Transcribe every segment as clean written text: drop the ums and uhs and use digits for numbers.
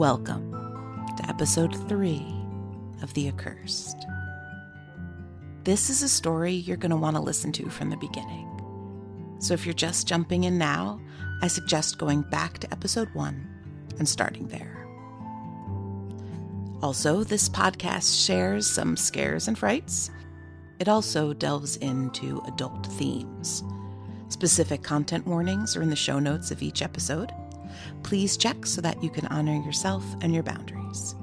Welcome to episode 3 of The Accursed. This is a story you're going to want to listen to from the beginning. So if you're just jumping in now, I suggest going back to episode 1 and starting there. Also, this podcast shares some scares and frights. It also delves into adult themes. Specific content warnings are in the show notes of each episode. Please check so that you can honor yourself and your boundaries.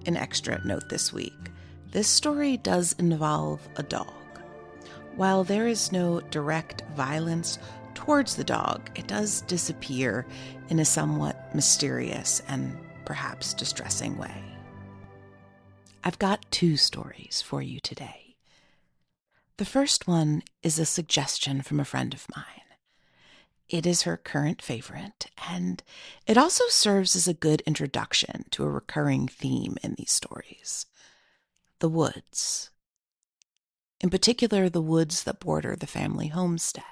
An extra note this week: this story does involve a dog. While there is no direct violence towards the dog, it does disappear in a somewhat mysterious and perhaps distressing way. I've got 2 stories for you today. The first one is a suggestion from a friend of mine. It is her current favorite, and it also serves as a good introduction to a recurring theme in these stories: the woods. In particular, the woods that border the family homestead.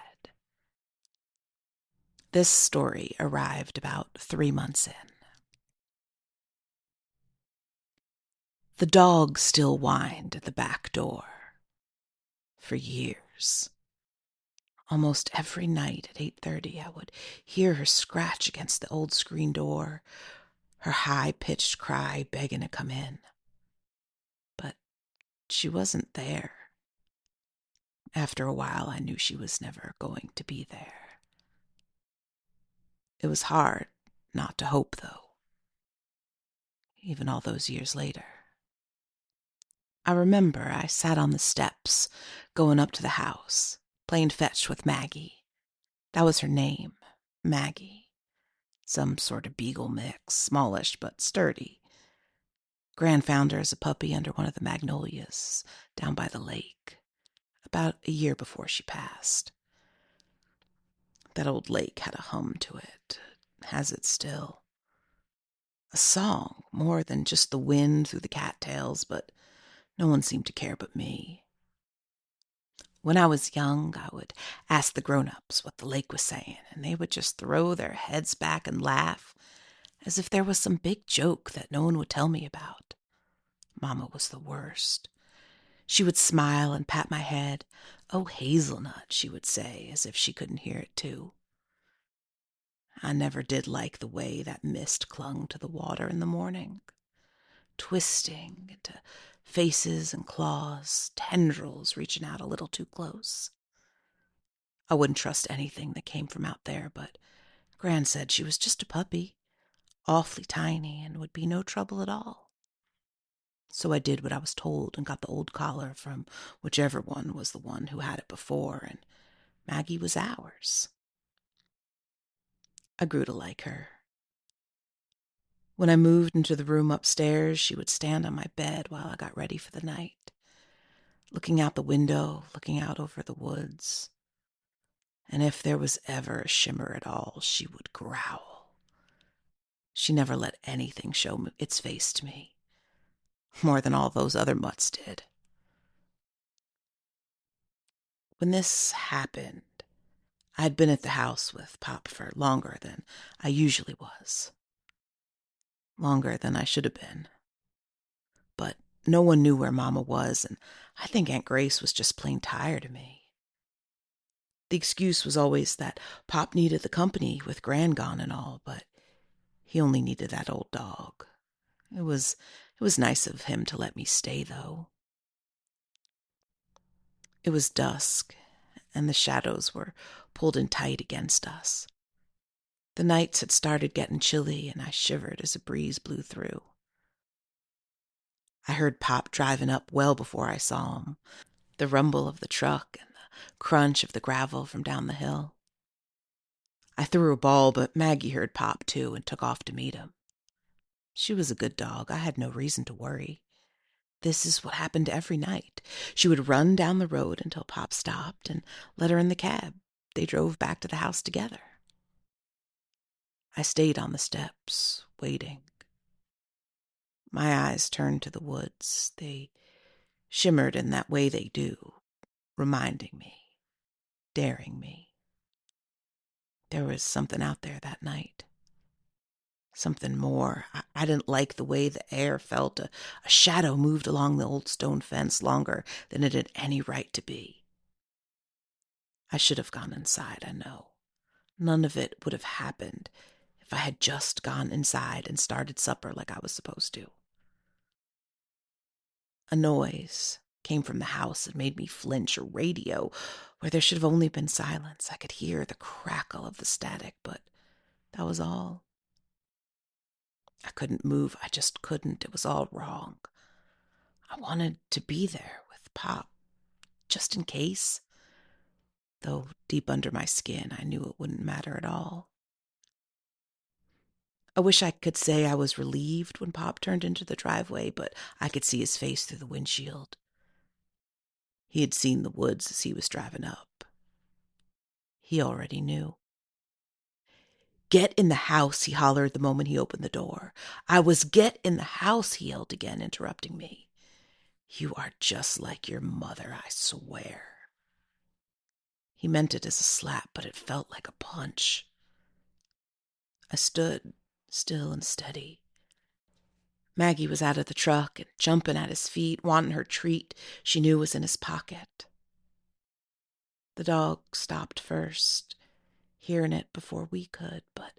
This story arrived about 3 months in. The dog still whined at the back door. For years. Almost every night at 8:30, I would hear her scratch against the old screen door, her high-pitched cry begging to come in. But she wasn't there. After a while, I knew she was never going to be there. It was hard not to hope, though, even all those years later. I remember I sat on the steps going up to the house, playing fetch with Maggie. That was her name, Maggie. Some sort of beagle mix, smallish but sturdy. Gran found her as a puppy under one of the magnolias down by the lake, about a year before she passed. That old lake had a hum to it, has it still. A song, more than just the wind through the cattails, but no one seemed to care but me. When I was young, I would ask the grown-ups what the lake was saying, and they would just throw their heads back and laugh, as if there was some big joke that no one would tell me about. Mama was the worst. She would smile and pat my head. "Oh, hazelnut," she would say, as if she couldn't hear it too. I never did like the way that mist clung to the water in the morning, twisting into faces and claws, tendrils reaching out a little too close. I wouldn't trust anything that came from out there, but Gran said she was just a puppy, awfully tiny, and would be no trouble at all. So I did what I was told and got the old collar from whichever one was the one who had it before, and Maggie was ours. I grew to like her. When I moved into the room upstairs, she would stand on my bed while I got ready for the night, looking out the window, looking out over the woods. And if there was ever a shimmer at all, she would growl. She never let anything show its face to me, more than all those other mutts did. When this happened, I had been at the house with Pop for longer than I usually was. Longer than I should have been. But no one knew where Mama was, and I think Aunt Grace was just plain tired of me. The excuse was always that Pop needed the company with Gran gone and all, but he only needed that old dog. It was nice of him to let me stay, though. It was dusk, and the shadows were pulled in tight against us. The nights had started getting chilly, and I shivered as a breeze blew through. I heard Pop driving up well before I saw him, the rumble of the truck and the crunch of the gravel from down the hill. I threw a ball, but Maggie heard Pop too and took off to meet him. She was a good dog. I had no reason to worry. This is what happened every night. She would run down the road until Pop stopped and let her in the cab. They drove back to the house together. I stayed on the steps, waiting. My eyes turned to the woods. They shimmered in that way they do, reminding me, daring me. There was something out there that night. Something more. I didn't like the way the air felt. A shadow moved along the old stone fence longer than it had any right to be. I should have gone inside, I know. None of it would have happened if I had just gone inside and started supper like I was supposed to. A noise came from the house and made me flinch. A radio where there should have only been silence. I could hear the crackle of the static, but that was all. I couldn't move. I just couldn't. It was all wrong. I wanted to be there with Pop, just in case, though deep under my skin I knew it wouldn't matter at all. I wish I could say I was relieved when Pop turned into the driveway, but I could see his face through the windshield. He had seen the woods as he was driving up. He already knew. "Get in the house," he hollered the moment he opened the door. I was "Get in the house," he yelled again, interrupting me. "You are just like your mother, I swear." He meant it as a slap, but it felt like a punch. I stood, still and steady. Maggie was out of the truck and jumping at his feet, wanting her treat she knew was in his pocket. The dog stopped first, hearing it before we could, but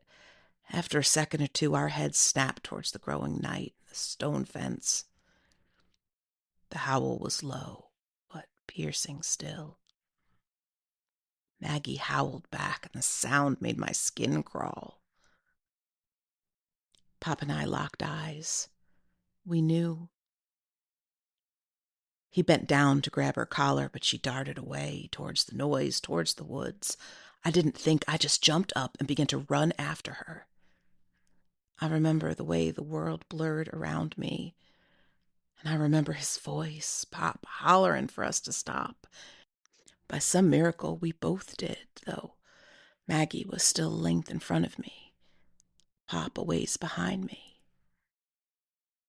after a second or two our heads snapped towards the growing night, the stone fence. The howl was low, but piercing still. Maggie howled back, and the sound made my skin crawl. Pop and I locked eyes. We knew. He bent down to grab her collar, but she darted away, towards the noise, towards the woods. I didn't think. I just jumped up and began to run after her. I remember the way the world blurred around me, and I remember his voice, Pop, hollering for us to stop. By some miracle, we both did, though Maggie was still a length in front of me, Pop a ways behind me.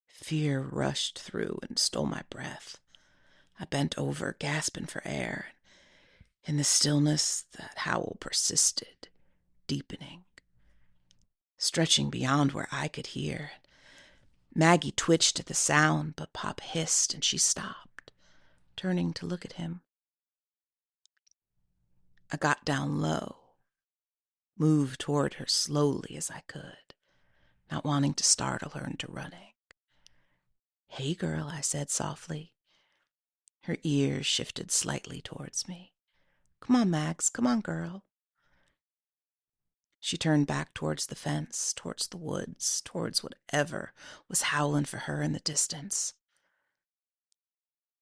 Fear rushed through and stole my breath. I bent over, gasping for air. In the stillness, that howl persisted, deepening, stretching beyond where I could hear. Maggie twitched at the sound, but Pop hissed and she stopped, turning to look at him. I got down low, moved toward her slowly as I could, not wanting to startle her into running. "Hey, girl," I said softly. Her ears shifted slightly towards me. "Come on, Max, come on, girl." She turned back towards the fence, towards the woods, towards whatever was howling for her in the distance.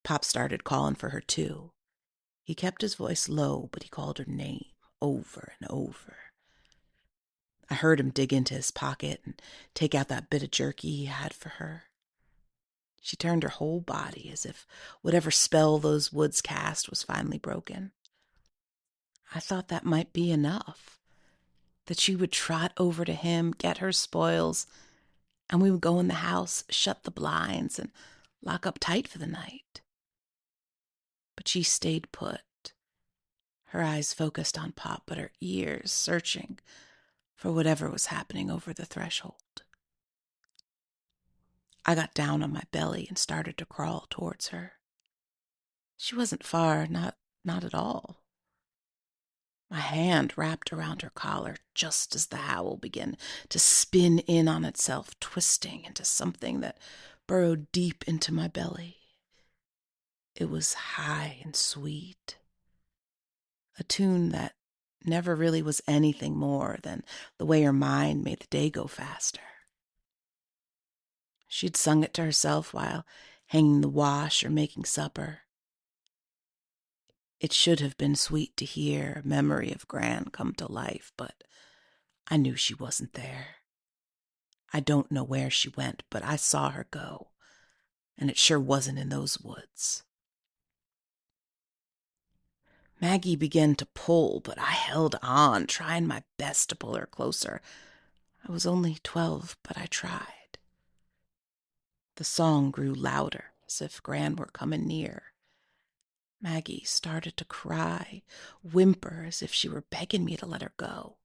Pop started calling for her too. He kept his voice low, but he called her name over and over. I heard him dig into his pocket and take out that bit of jerky he had for her. She turned her whole body as if whatever spell those woods cast was finally broken. I thought that might be enough, that she would trot over to him, get her spoils, and we would go in the house, shut the blinds, and lock up tight for the night. But she stayed put, her eyes focused on Pop, but her ears searching for whatever was happening over the threshold. I got down on my belly and started to crawl towards her. She wasn't far, not at all. My hand wrapped around her collar just as the howl began to spin in on itself, twisting into something that burrowed deep into my belly. It was high and sweet, a tune that never really was anything more than the way her mind made the day go faster. She'd sung it to herself while hanging the wash or making supper. It should have been sweet to hear a memory of Gran come to life, but I knew she wasn't there. I don't know where she went, but I saw her go, and it sure wasn't in those woods. Maggie began to pull, but I held on, trying my best to pull her closer. I was only 12, but I tried. The song grew louder, as if Gran were coming near. Maggie started to cry, whimper as if she were begging me to let her go.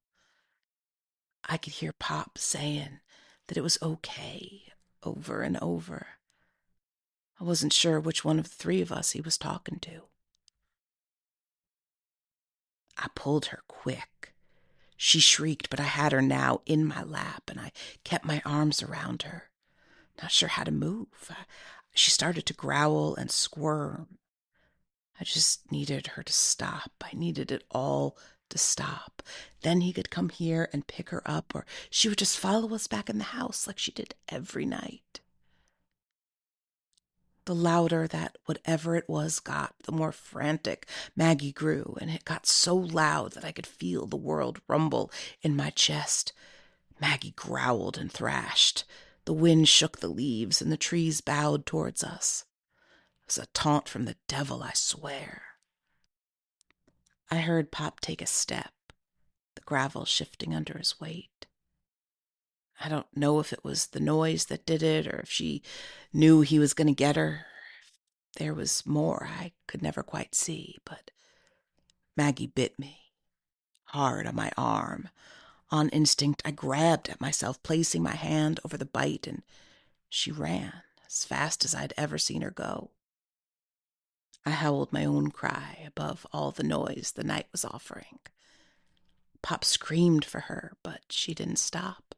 I could hear Pop saying, that it was okay, over and over. I wasn't sure which one of the three of us he was talking to. I pulled her quick. She shrieked, but I had her now in my lap, and I kept my arms around her, not sure how to move. She started to growl and squirm. I just needed her to stop. I needed it all to stop. Then he could come here and pick her up, or she would just follow us back in the house like she did every night. The louder that whatever it was got, the more frantic Maggie grew, and it got so loud that I could feel the world rumble in my chest. Maggie growled and thrashed. The wind shook the leaves, and the trees bowed towards us. It was a taunt from the devil, I swear. I heard Pop take a step, the gravel shifting under his weight. I don't know if it was the noise that did it, or if she knew he was going to get her. There was more I could never quite see, but Maggie bit me, hard on my arm. On instinct, I grabbed at myself, placing my hand over the bite, and she ran as fast as I'd ever seen her go. I howled my own cry above all the noise the night was offering. Pop screamed for her, but she didn't stop.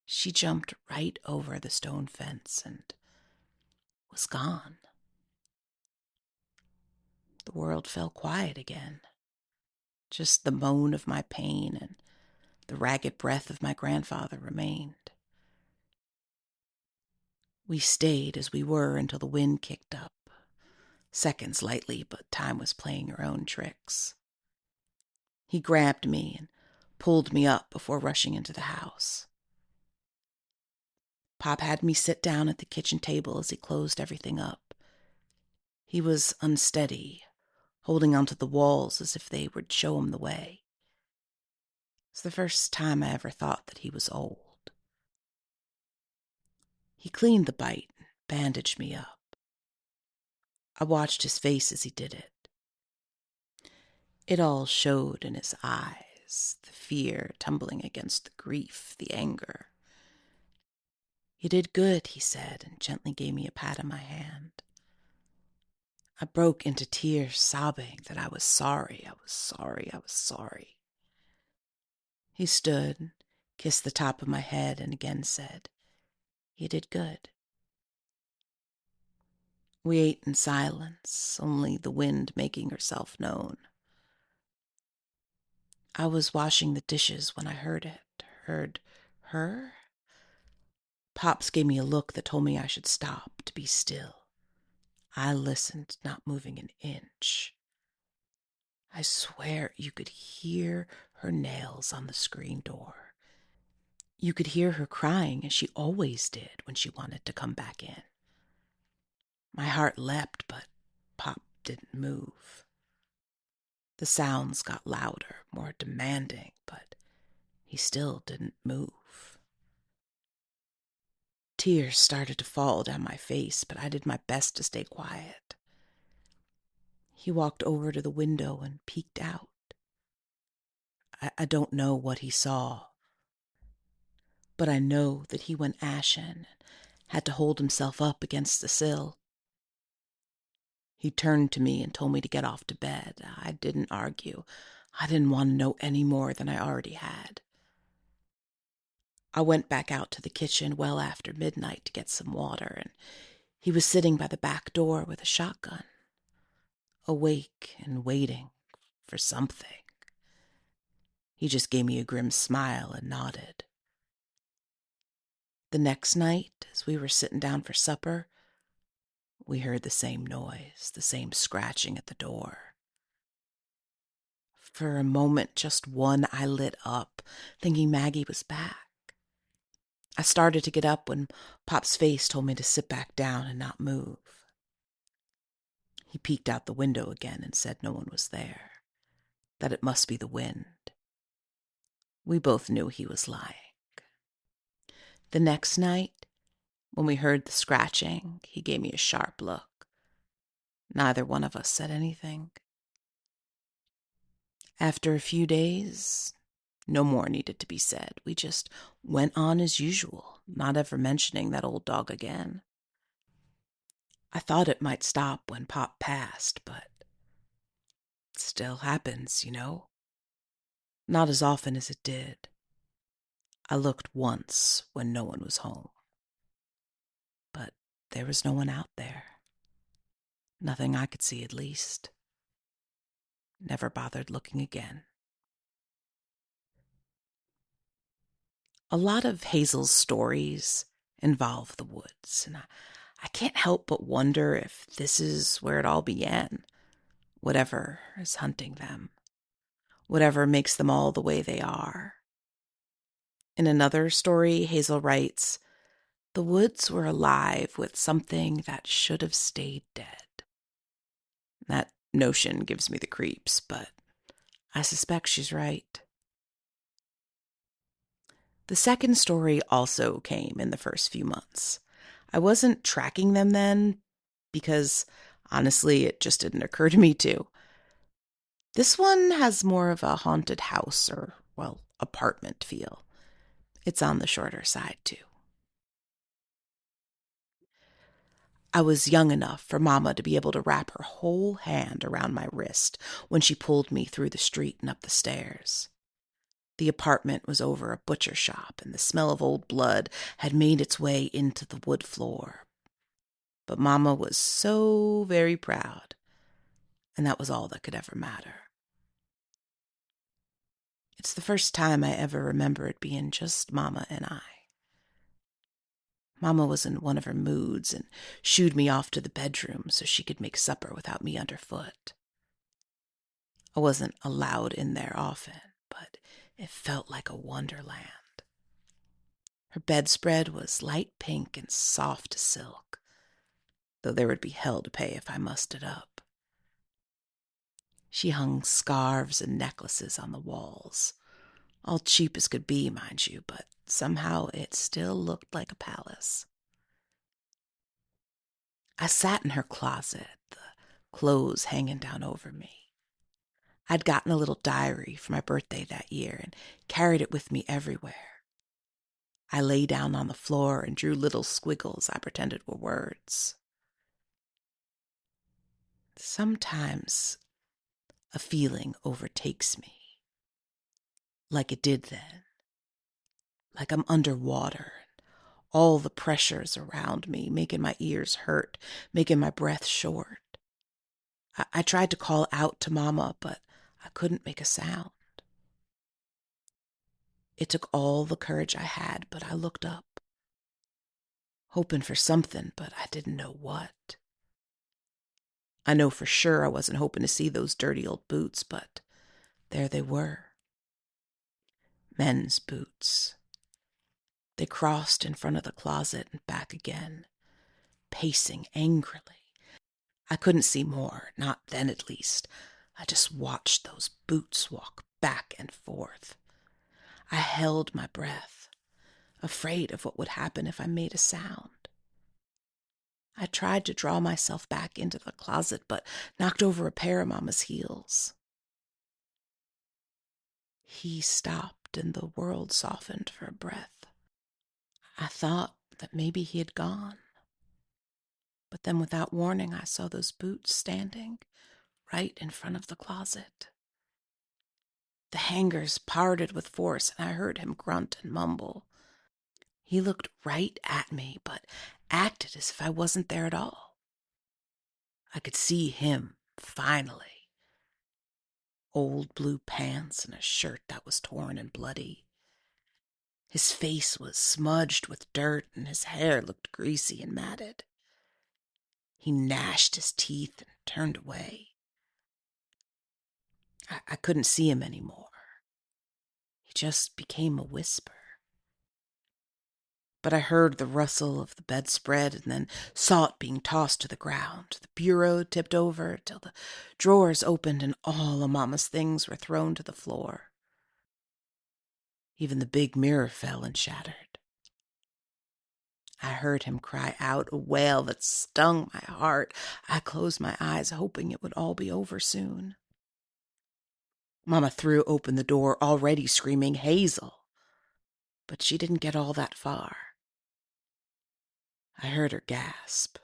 She jumped right over the stone fence and was gone. The world fell quiet again. Just the moan of my pain and the ragged breath of my grandfather remained. We stayed as we were until the wind kicked up. Seconds lightly, but time was playing her own tricks. He grabbed me and pulled me up before rushing into the house. Pop had me sit down at the kitchen table as he closed everything up. He was unsteady, holding onto the walls as if they would show him the way. It's the first time I ever thought that he was old. He cleaned the bite and bandaged me up. I watched his face as he did it. It all showed in his eyes, the fear tumbling against the grief, the anger. "You did good," he said, and gently gave me a pat on my hand. I broke into tears, sobbing that I was sorry, I was sorry, I was sorry. He stood, kissed the top of my head, and again said, "You did good." We ate in silence, only the wind making herself known. I was washing the dishes when I heard it. Heard her? Pops gave me a look that told me I should stop, to be still. I listened, not moving an inch. I swear you could hear her nails on the screen door. You could hear her crying, as she always did when she wanted to come back in. My heart leapt, but Pop didn't move. The sounds got louder, more demanding, but he still didn't move. Tears started to fall down my face, but I did my best to stay quiet. He walked over to the window and peeked out. I don't know what he saw, but I know that he went ashen and had to hold himself up against the sill. He turned to me and told me to get off to bed. I didn't argue. I didn't want to know any more than I already had. I went back out to the kitchen well after midnight to get some water, and he was sitting by the back door with a shotgun, awake and waiting for something. He just gave me a grim smile and nodded. The next night, as we were sitting down for supper, we heard the same noise, the same scratching at the door. For a moment, just one, I lit up, thinking Maggie was back. I started to get up when Pop's face told me to sit back down and not move. He peeked out the window again and said no one was there, that it must be the wind. We both knew he was lying. The next night, when we heard the scratching, he gave me a sharp look. Neither one of us said anything. After a few days, No more needed to be said. We just went on as usual, not ever mentioning that old dog again. I thought it might stop when Pop passed, but it still happens, you know? Not as often as it did. I looked once when no one was home, but there was no one out there. Nothing I could see, at least. Never bothered looking again. A lot of Hazel's stories involve the woods, and I can't help but wonder if this is where it all began. Whatever is hunting them, whatever makes them all the way they are. In another story, Hazel writes, "The woods were alive with something that should have stayed dead." That notion gives me the creeps, but I suspect she's right. The second story also came in the first few months. I wasn't tracking them then because, honestly, it just didn't occur to me to. This one has more of a haunted house or, well, apartment feel. It's on the shorter side, too. I was young enough for Mama to be able to wrap her whole hand around my wrist when she pulled me through the street and up the stairs. The apartment was over a butcher shop, and the smell of old blood had made its way into the wood floor. But Mama was so very proud, and that was all that could ever matter. It's the first time I ever remember it being just Mama and I. Mama was in one of her moods and shooed me off to the bedroom so she could make supper without me underfoot. I wasn't allowed in there often, but it felt like a wonderland. Her bedspread was light pink and soft as silk, though there would be hell to pay if I mussed it up. She hung scarves and necklaces on the walls, all cheap as could be, mind you, but somehow it still looked like a palace. I sat in her closet, the clothes hanging down over me. I'd gotten a little diary for my birthday that year and carried it with me everywhere. I lay down on the floor and drew little squiggles I pretended were words. Sometimes a feeling overtakes me, like it did then, like I'm underwater. All the pressures around me, making my ears hurt, making my breath short. I tried to call out to Mama, but I couldn't make a sound. It took all the courage I had, but I looked up, hoping for something, but I didn't know what. I know for sure I wasn't hoping to see those dirty old boots, but there they were. Men's boots. They crossed in front of the closet and back again, pacing angrily. I couldn't see more, not then at least. I just watched those boots walk back and forth. I held my breath, afraid of what would happen if I made a sound. I tried to draw myself back into the closet, but knocked over a pair of Mama's heels. He stopped, and the world softened for a breath. I thought that maybe he had gone. But then without warning, I saw those boots standing right in front of the closet. The hangers parted with force, and I heard him grunt and mumble. He looked right at me, but acted as if I wasn't there at all. I could see him, finally. Old blue pants and a shirt that was torn and bloody. His face was smudged with dirt, and his hair looked greasy and matted. He gnashed his teeth and turned away. I couldn't see him anymore. He just became a whisper. But I heard the rustle of the bedspread and then saw it being tossed to the ground. The bureau tipped over till the drawers opened and all of Mama's things were thrown to the floor. Even the big mirror fell and shattered. I heard him cry out, a wail that stung my heart. I closed my eyes, hoping it would all be over soon. Mama threw open the door, already screaming, "Hazel!" But she didn't get all that far. I heard her gasp.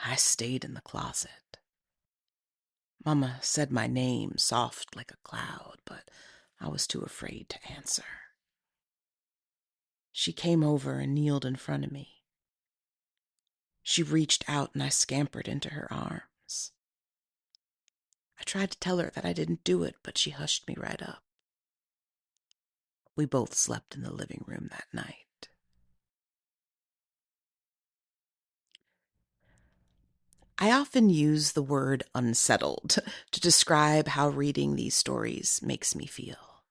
I stayed in the closet. Mama said my name soft like a cloud, but I was too afraid to answer. She came over and kneeled in front of me. She reached out and I scampered into her arms. I tried to tell her that I didn't do it, but she hushed me right up. We both slept in the living room that night. I often use the word unsettled to describe how reading these stories makes me feel.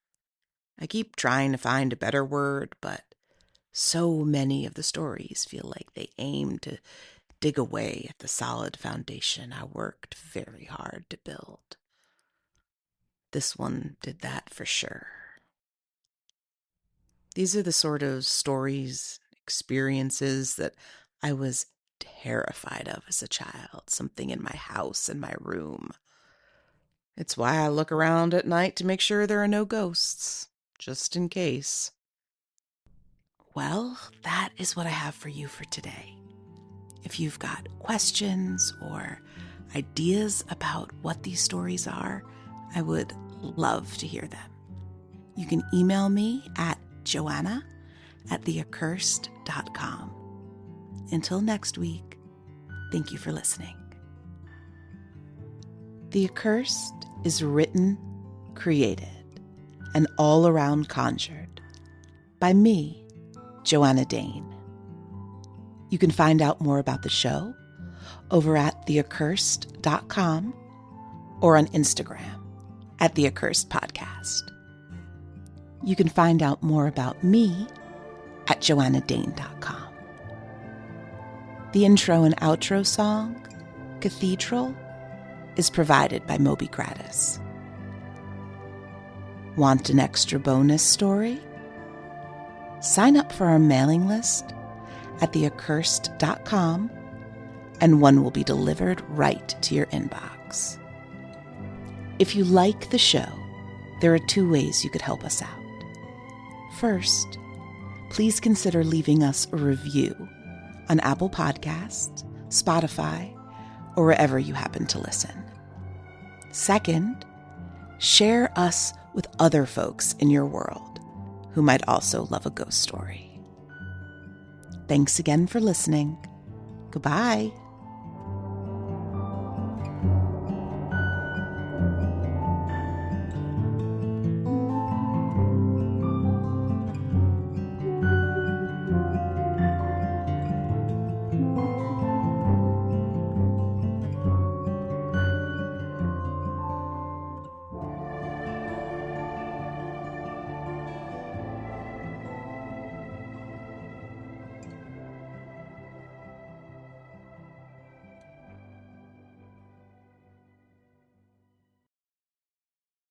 I keep trying to find a better word, but so many of the stories feel like they aim to dig away at the solid foundation I worked very hard to build. This one did that for sure. These are the sort of stories, experiences that I was terrified of as a child, something in my house, in my room. It's why I look around at night to make sure there are no ghosts, just in case. Well, that is what I have for you for today. If you've got questions or ideas about what these stories are, I would love to hear them. You can email me at joanna@theaccursed.com. Until next week, thank you for listening. The Accursed is written, created, and all around conjured by me, Anna Dane. You can find out more about the show over at theaccursed.com or on Instagram at The Accursed Podcast. You can find out more about me at joannadane.com. The intro and outro song, Cathedral, is provided by Moby Gratis. Want an extra bonus story? Sign up for our mailing list at theaccursed.com and one will be delivered right to your inbox. If you like the show, there are 2 ways you could help us out. First, please consider leaving us a review on Apple Podcasts, Spotify, or wherever you happen to listen. Second, share us with other folks in your world who might also love a ghost story. Thanks again for listening. Goodbye.